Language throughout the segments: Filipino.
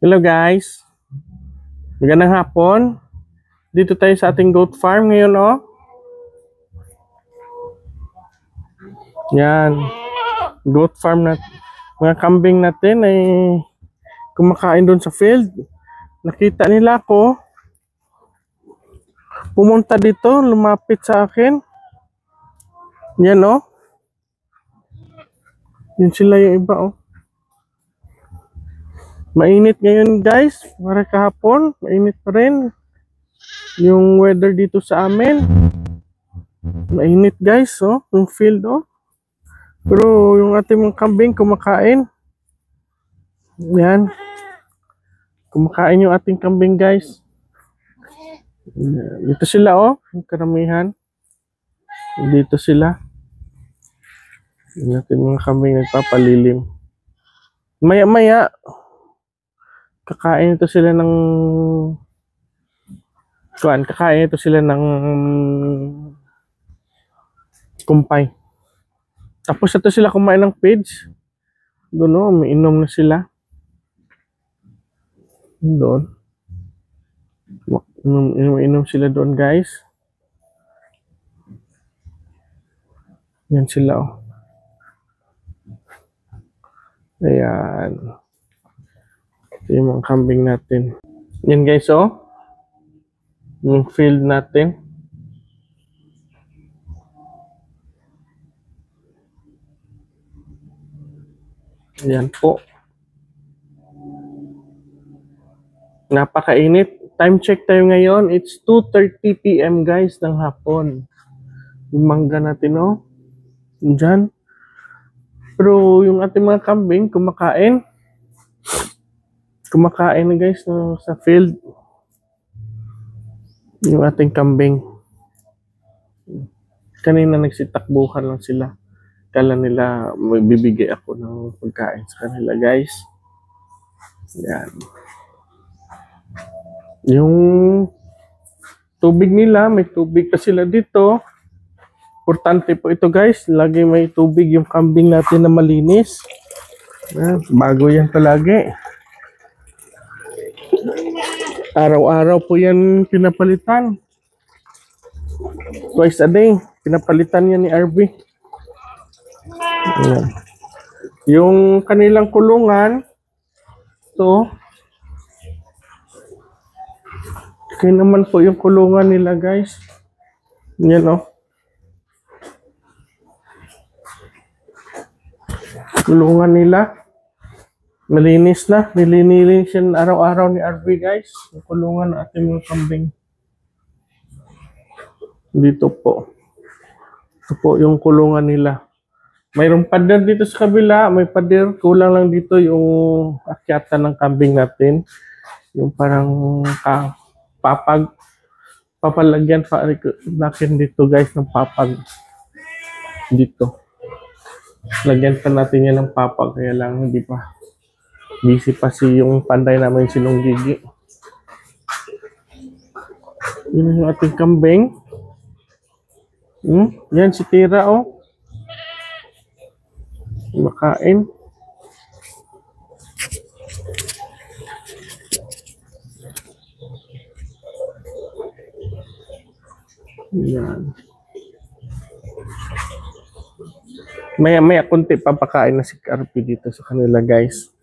Hello guys, magandang hapon. Dito tayo sa ating goat farm ngayon, oh. Yan, goat farm na mga kambing natin ay kumakain doon sa field. Nakita nila ako. Pumunta dito, lumapit sa akin. Yan, oh. Yun sila yung iba, oh. Mainit ngayon guys, para kahapon, mainit pa rin yung weather dito sa amin. Mainit guys, oh, yung field, oh. Pero yung ating mga kambing kumakain. Yan. Kumakain yung ating kambing guys. Dito sila, oh, yung karamihan. Dito sila. Yung ating mga kambing nagpapalilim. Maya-maya, kakain ito sila ng kumpay. Tapos ito sila kumain ng feeds. Doon, oh, umiinom na sila. Doon. Inom sila doon guys. Yan sila, oh. Ayan. Ito yung mga kambing natin. Yan guys, oh. Yung field natin. Ayan po. Napakainit. Time check tayo ngayon. It's 2:30 PM guys ng hapon. Yung mangga natin, oh. Diyan. Pero yung ating mga kambing kumakain. Kumakain na guys, no, sa field. Yung ating kambing. Kanina nagsitakbuhan lang sila. Kala nila may bibigay ako ng pagkain sa kanila guys. Yan. Yung tubig nila, may tubig pa sila dito. Importante po ito guys, lagi may tubig yung kambing natin na malinis. Bago yan palagi. Araw-araw po yan pinapalitan. Twice a day, pinapalitan yan ni RB. Ayan. Yung kanilang kulungan, ito. Kaya naman po yung kulungan nila guys. Yan, oh. Kulungan nila. Malinis na. Nilinilis yan araw-araw ni RB guys. Yung kulungan ng ating mga kambing. Dito po. Ito po yung kulungan nila. Mayroong pader dito sa kabila. May pader. Kulang lang dito yung akyatan ng kambing natin. Yung parang papag. Papalagyan pa natin dito guys ng papag. Dito. Lagyan pa natin yan ng papag. Kaya lang hindi pa. Busy pa yung panday namin sinong Gigi. Yun yung ating kambing. Yan si Tira, oh. Makain. Yan. Maya-maya kunti papakain na si RP dito sa kanila guys.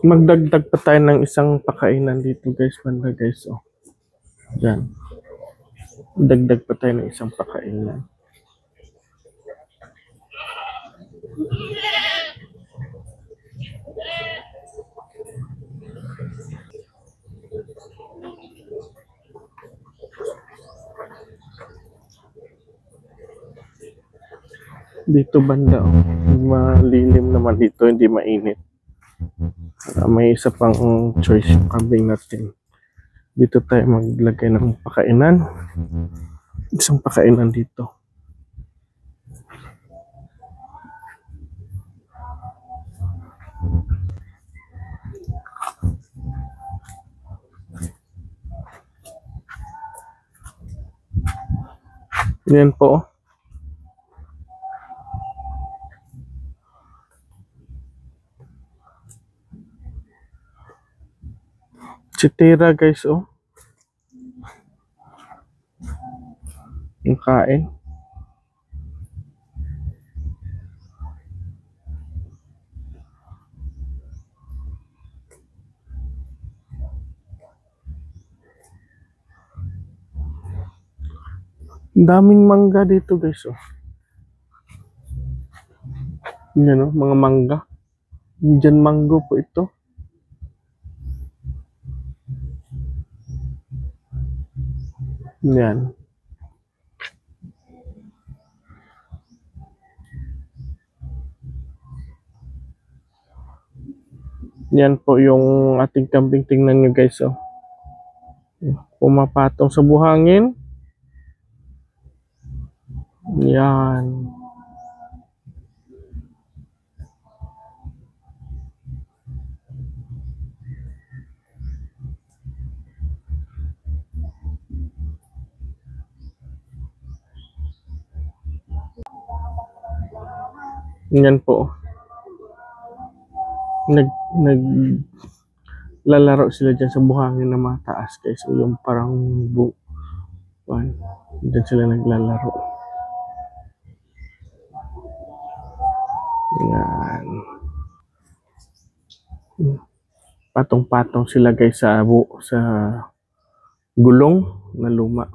Magdagdag pa tayo ng isang pakainan dito guys, banda guys, oh. Yan. Dagdag pa tayo ng isang pakainan. Dito banda, oh. Malilim naman dito, hindi mainit. May isa pang choice yung kambing natin. Dito tayo maglagay ng pakainan. Isang pakainan dito. Yan po. Si Tira guys, oh. Yung kain. Daming mangga dito guys, oh. Yan, oh, mga mangga. Indian mango po ito. Yan. Yan po yung ating kambing. Tingnan nyo guys, oh. Pumapatong sa buhangin. Yan. Yan po. Nag lalaro sila dyan sa buhangin na mataas guys. So yung parang dyan sila naglalaro. Yan. Patong-patong sila guys sa gulong na luma.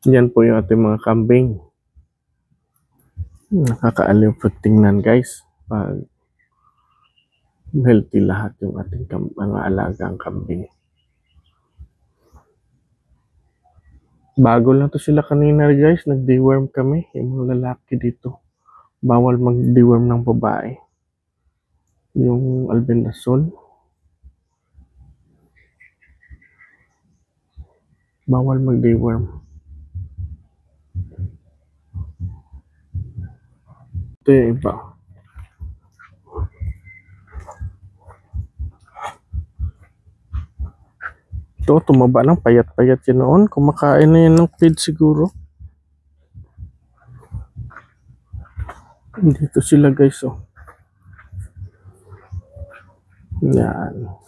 Yan po yung ating mga kambing. Nakakaaliw po tingnan guys. Pag healthy lahat yung ating mga alagang kambing. Bago lang to sila kanina guys. Nag-deworm kami. Yung mga lalaki dito. Bawal mag-deworm ng babae. Yung albendazole. Bawal mag-deworm. Ito yung iba. Ito, tumaba ng payat-payat yun noon. Kumakain na yun ng feed siguro. Dito sila guys, oh. Yan.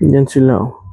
Yan sila, oh.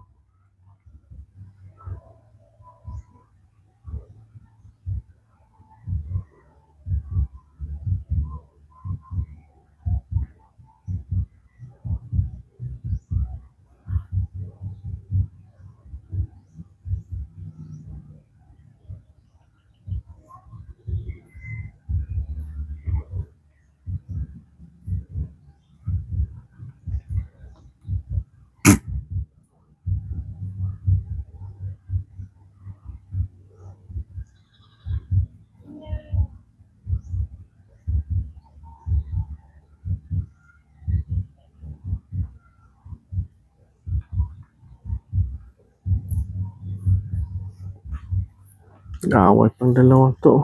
Away pang dalawang to.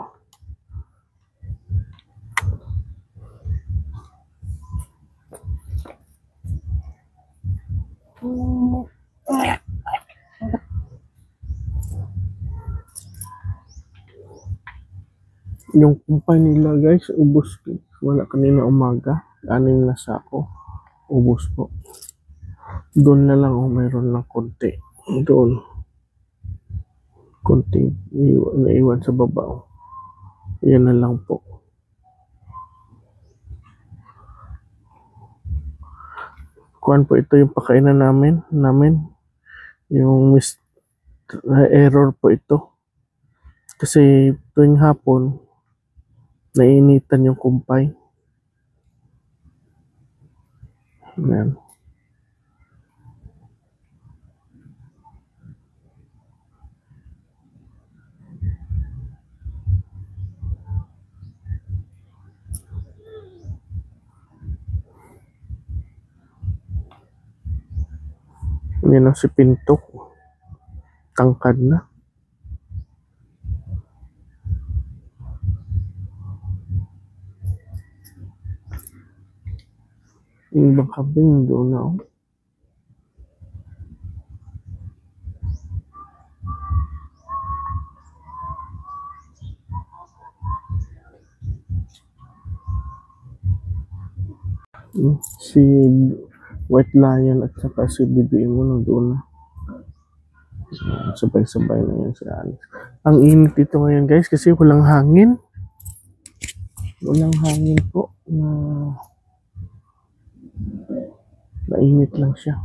Yung kumpay nila guys, ubos. Wala kanina umaga. 6 na sako. Ubos po. Doon na lang, oh, mayroon lang konti. Doon. Konti. Naiwan sa baba, oh. Yan na lang po. Kuan po ito yung pakainan namin. Yung error po ito. Kasi tuwing hapon, nainitan yung kumpay. Ayan. Yan ang si Pintok. Tangkad na. Yung ibang kambing doon na. Si White Lion at saka si BBM mo doon na. Sabay-sabay na yan si Alex. Ang init dito ngayon guys kasi walang hangin. Walang hangin po. Mainit lang siya.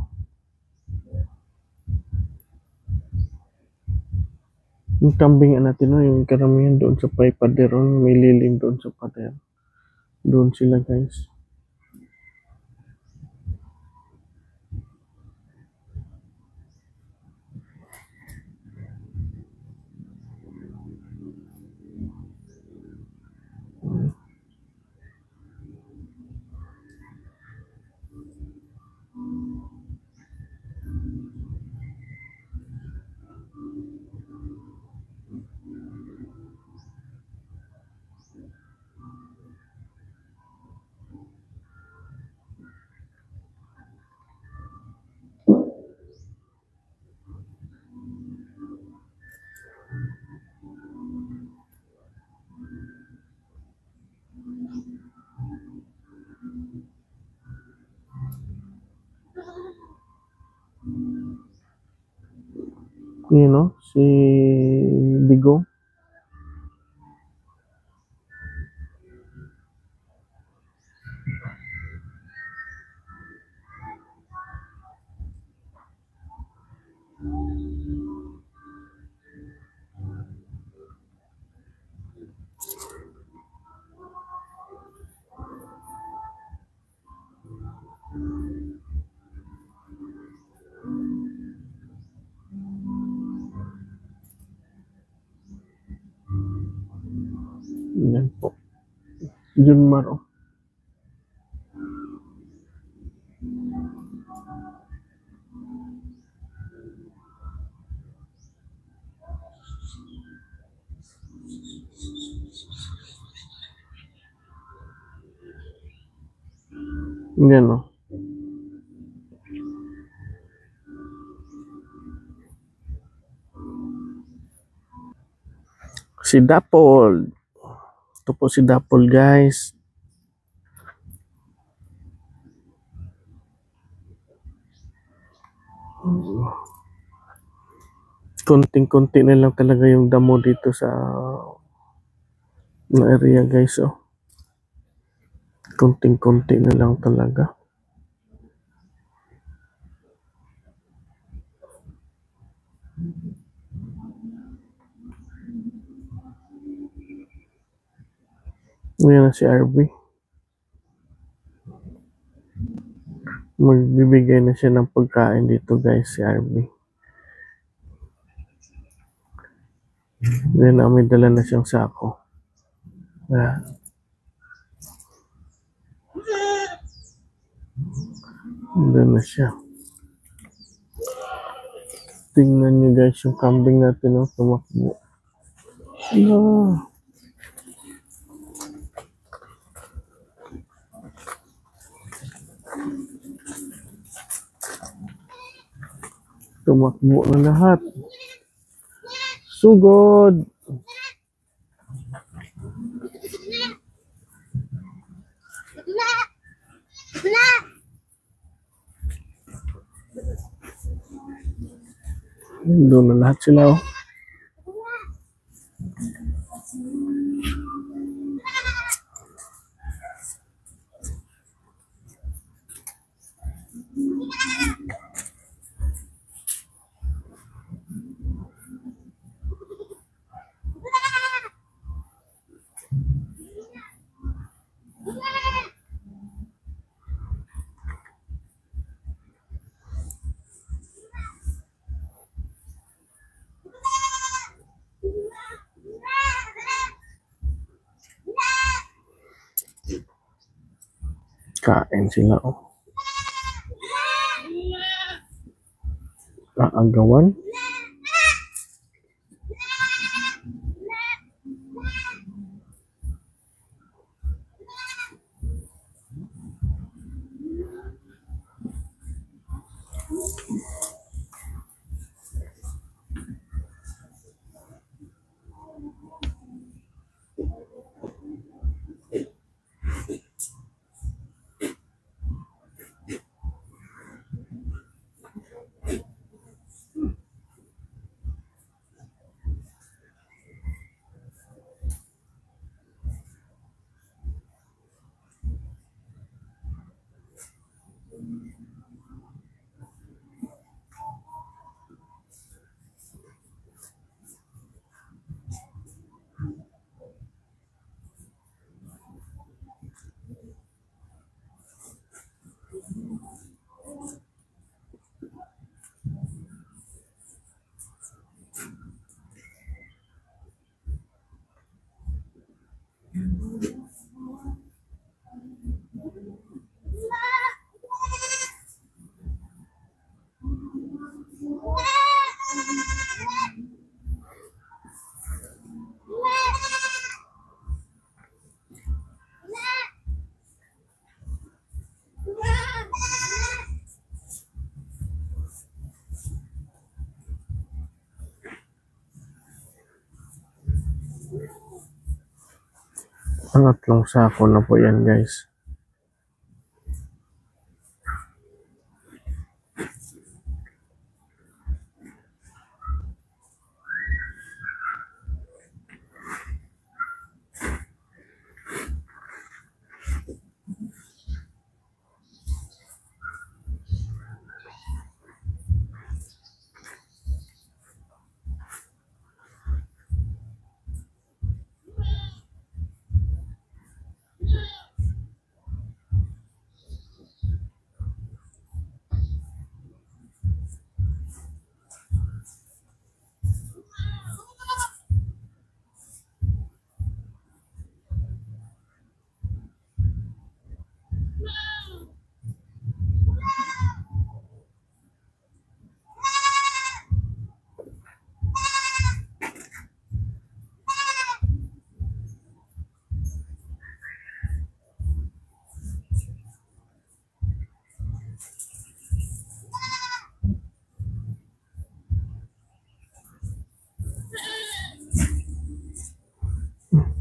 Yung kambing natin, no, yung karamihan doon sa pader, may lilim doon sa pader. Doon sila guys. You know, si Bigo. Yan po. Junmar. Yan o. Si Dapol. Ito po si Dapol guys. Konting-konti na lang talaga yung damo dito sa area guys. Oh. Konting-konti na lang talaga. Ngayon na si RB. Magbibigay na siya ng pagkain dito guys si RB. Ngayon na may dala na siyang sako. Doon na siya. Tingnan nyo guys yung kambing natin, no? Tumakbo. Tumakbo na lahat. Sugod! Doon na lahat sila, oh. Kain sila, oh. Aagawan. Pangatlong sako na po yan, guys.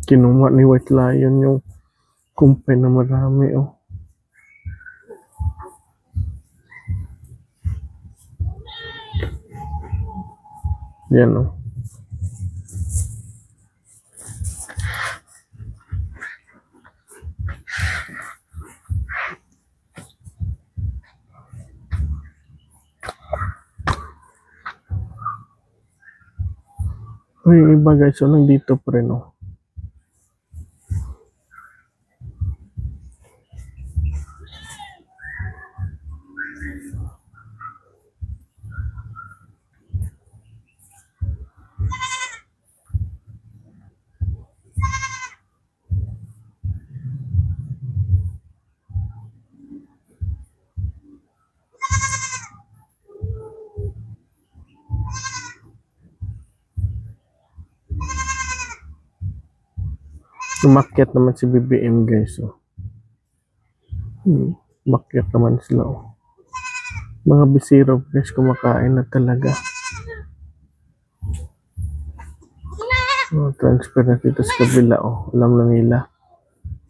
Kinuha ni White Lion yung kumpay na marami, oh. Yan, oh. Uy, yung iba guys, so nandito pa rin, oh. Umakyat naman si BBM guys, oh. Umakyat naman sila, oh. Mga bisiro guys, kumakain na talaga. Oh, transfer na dito sa kabila, oh. Alam na nila.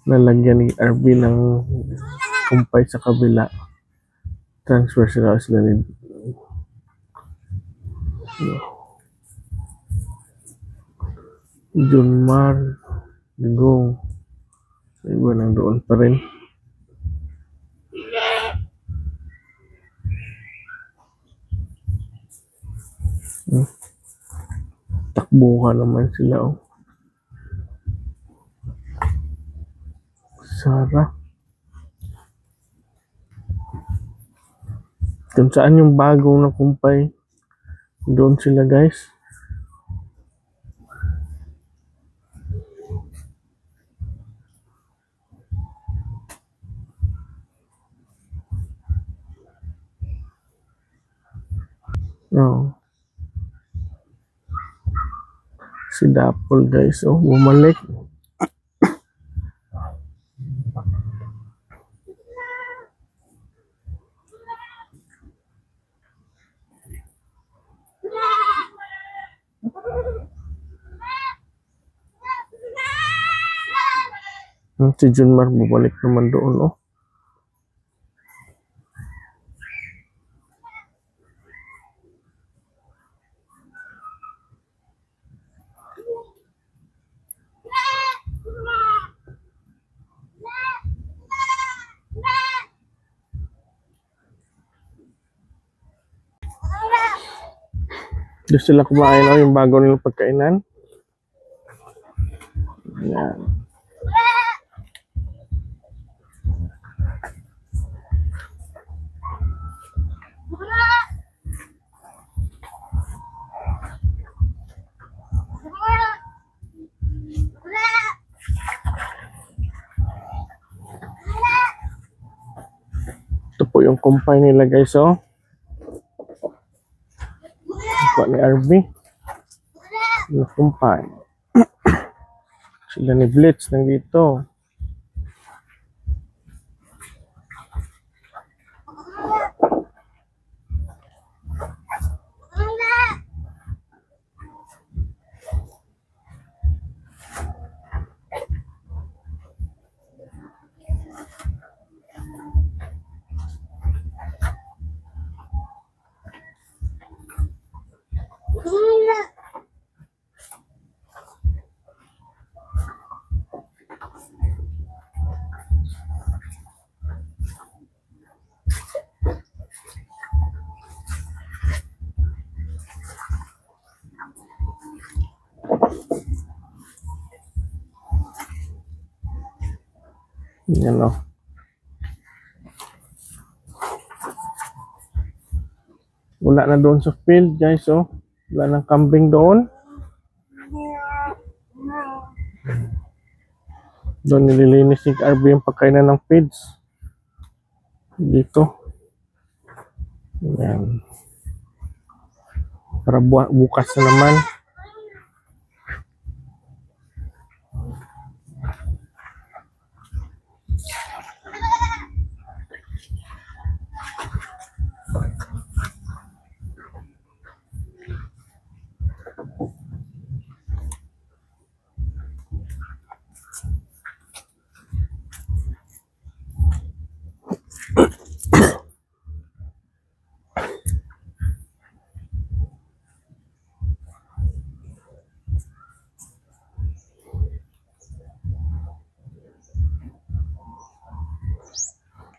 Nalagyan ni RB ng kumpay sa kabila. Transfer sila ni Junmar Digong. Iba nang doon pa rin. Takbuhan naman sila, oh. Sara. Kung saan yung bagong na kumpay, doon sila guys. Oh, si Dapol guys, oh, bumalik. Si Junmar bumalik naman doon, oh. Gusto sila kumain, oh, yung bago nilang pagkainan. Yan. Ito po yung kumpay nila guys, oh. Ito ni RV. Yung kumpay. Sila ni Blitz nandito. Yan, oh. Wala na doon sa field guys, oh. Wala nang kambing doon. Doon nililinis ni RV yung pagkainan ng feeds. Dito. Yan. Para bukas na naman.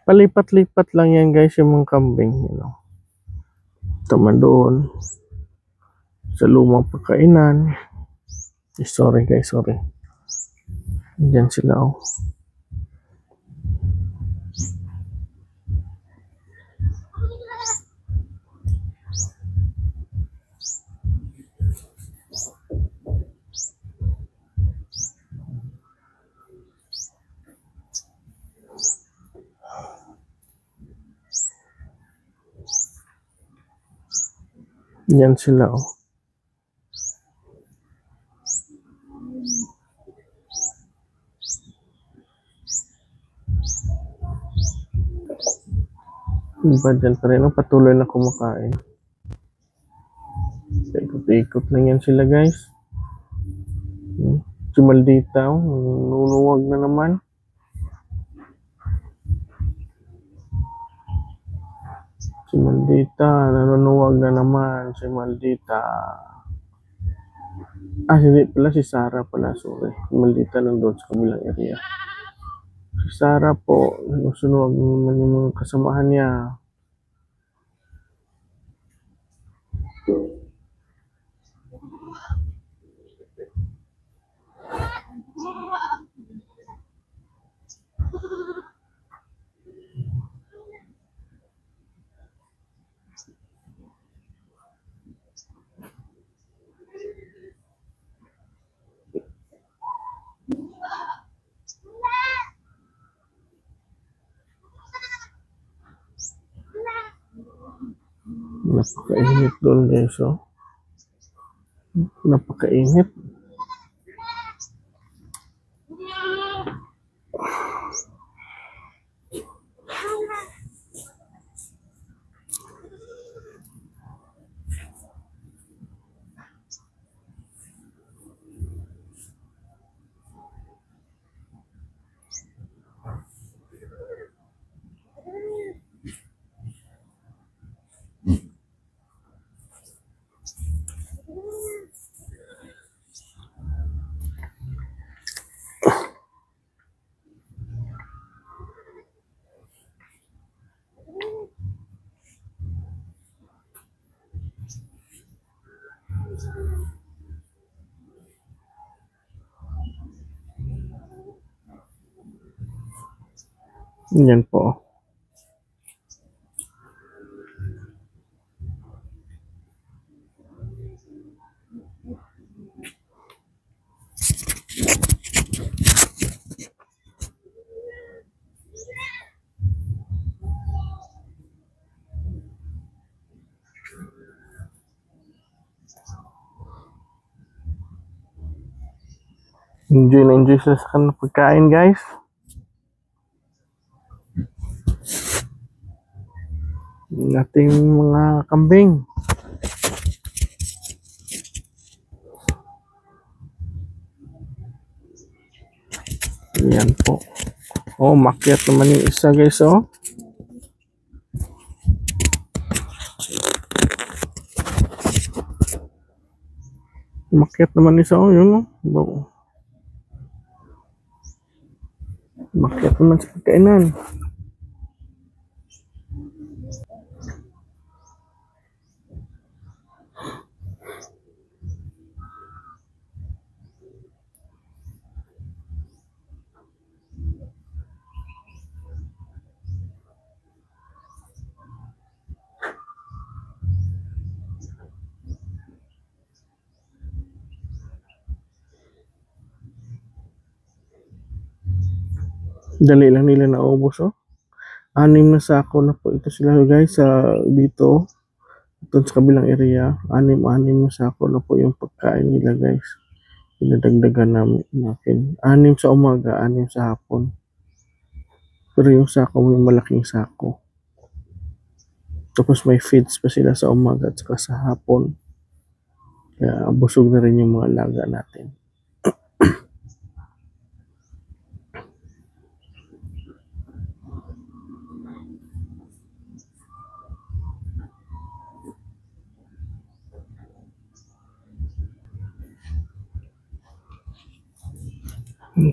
Palipat-lipat lang yan guys yung mga kambing, you know. Tama doon sa lumang pagkainan. Sorry guys, sorry. Diyan sila, oh. Yan sila, oh. Diba dyan pa rin, oh, patuloy na kumakain. Ikot-ikot lang yan sila guys. Si Maldita, oh, nunuwag na naman. Si Maldita, nanunuwag na naman. Si Maldita. Hindi pala, si Sarah pala, sorry. Si Maldita nandun sa kabilang area. Si Sarah po, sunuwag naman yung mga kasamahan niya. Napakainit doon guys, oh. Napakainit. Yan po. Enjoy na enjoy sa kanang pagkain guys. Ating mga kambing. Yan po. Oh, makyat naman yung isa guys, oh. Makyat naman isa, oh, yun, oh. Makyat naman sa pagkainan. Dali lang nila naubos, oh. 6 na sako na po ito sila guys sa dito. Ito sa kabilang area. 6 na sako na po yung pagkain nila guys. Pinadagdagan natin. 6 sa umaga, 6 sa hapon. Pero yung sako may malaking sako. Tapos may feeds pa sila sa umaga at saka sa hapon. Kaya busog na rin yung mga alaga natin.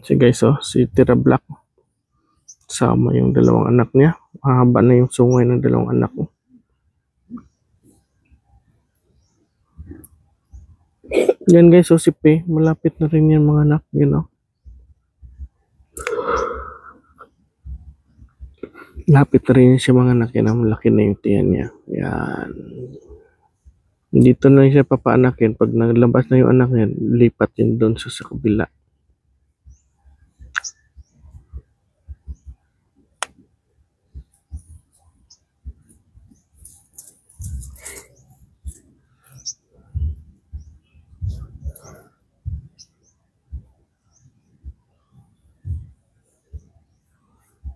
So guys, oh, si Tira Black. Sama yung dalawang anak niya. Mahaba na yung sungay ng dalawang anak ko. Yan guys, so si Pe, malapit na rin yan mga anak, you know. Lapit na rin siya mga anak, yan, malaki na yung tiyan niya. Yan. Dito na siya papaanakin. Pag naglabas na yung anak niya, lipat yun doon sa kabila.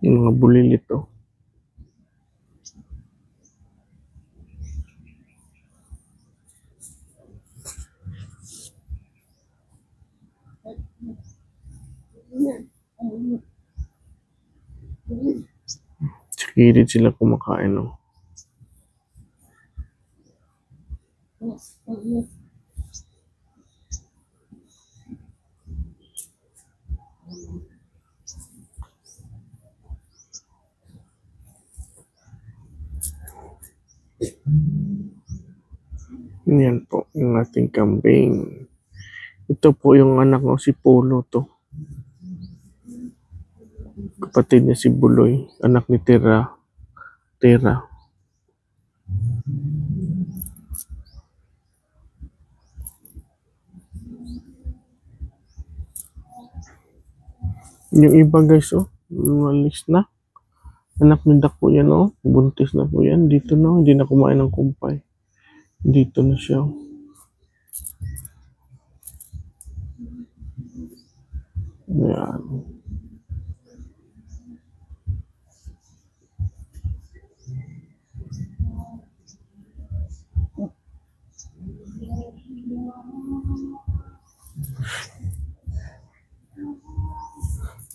Yung mga bulilit, oh. Sikirit sila kumakain, oh. Yan po yung ating kambing. Ito po yung anak ko, si Polo to. Kapatid niya si Buloy, anak ni Tira. Yung iba guys, oh, malis na. Anak ni Dak po yan, oh. Buntis na po yan. Dito na, hindi na kumain ng kumpay. Dito na siya. Ayan.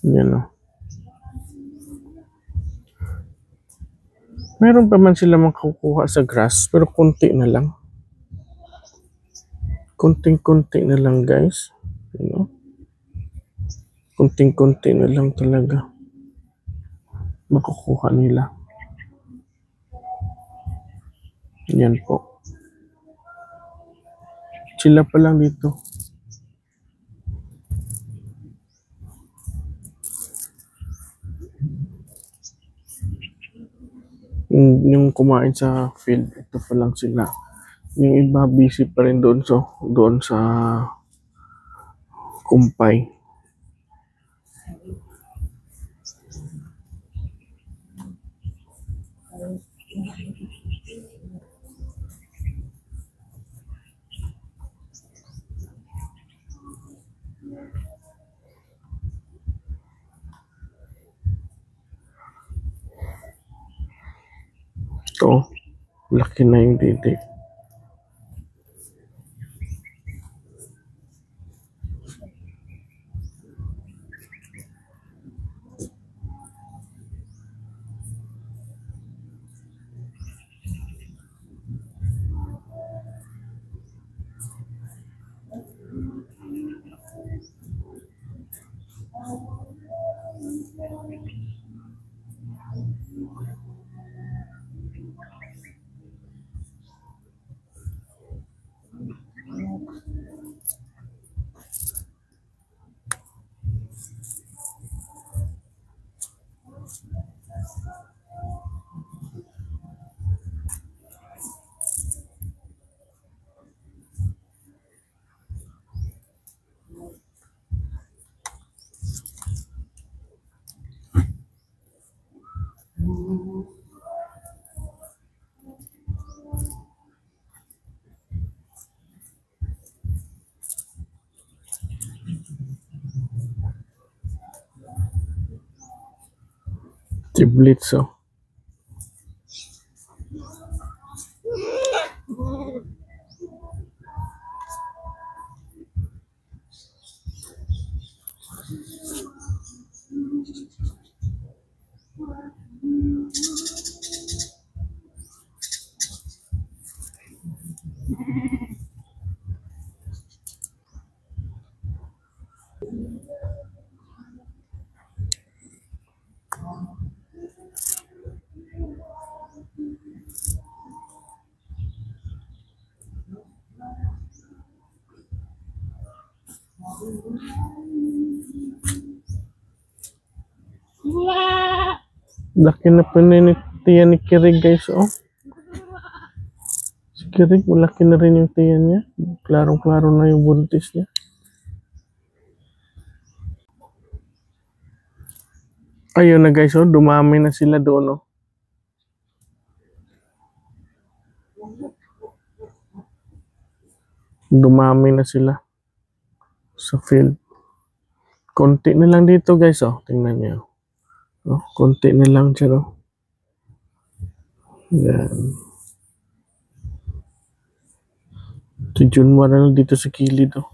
Yan o. Meron pa man sila makukuha sa grass, pero konti na lang. Konting-konti na lang, guys. You know? Konting-konti na lang talaga makukuha nila. Yan po. Sila pa lang dito. Yung kumain sa field, ito pa lang sila. Yung iba busy pa rin doon sa kumpay. Ito, laki na yung dede. Tiblitz, oh. Laki na tiyan ni Kirig, guys, oh. Si Kirig, malaki na rin yung tiyan niya. Klarong-klaro na yung buntis niya. Ayun na, guys, oh. Dumami na sila doon, oh. Dumami na sila sa field. Konti na lang dito, guys, oh. Tingnan niyo. Oh, konti na lang siya, oh. Yan. Si Junmar na lang dito sa kilid, oh.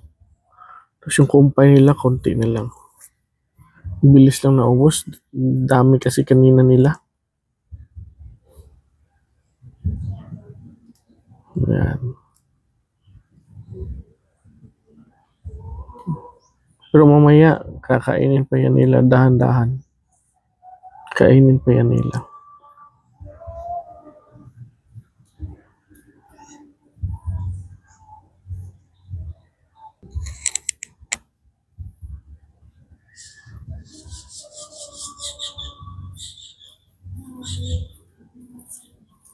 Tapos yung kumpay nila, konti na lang. Bilis lang naubos. Dami kasi kanina nila. Yan. Pero mamaya, kakainin pa yan nila dahan-dahan. Kainin pa yan nila.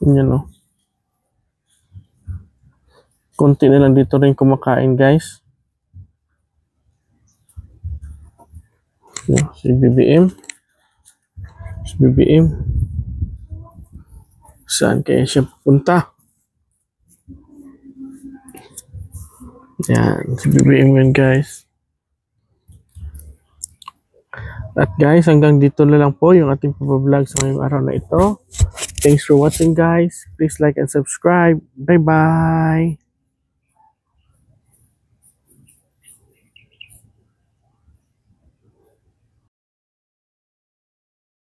Yan, oh. Konti na lang dito rin kumakain, guys. Yan, si BBM. Si BBM. Saan kaya siya pupunta? Yan, si BBM yun guys. At guys, hanggang dito na lang po yung ating pag-vlog sa ngayong araw na ito. Thanks for watching guys. Please like and subscribe. Bye-bye!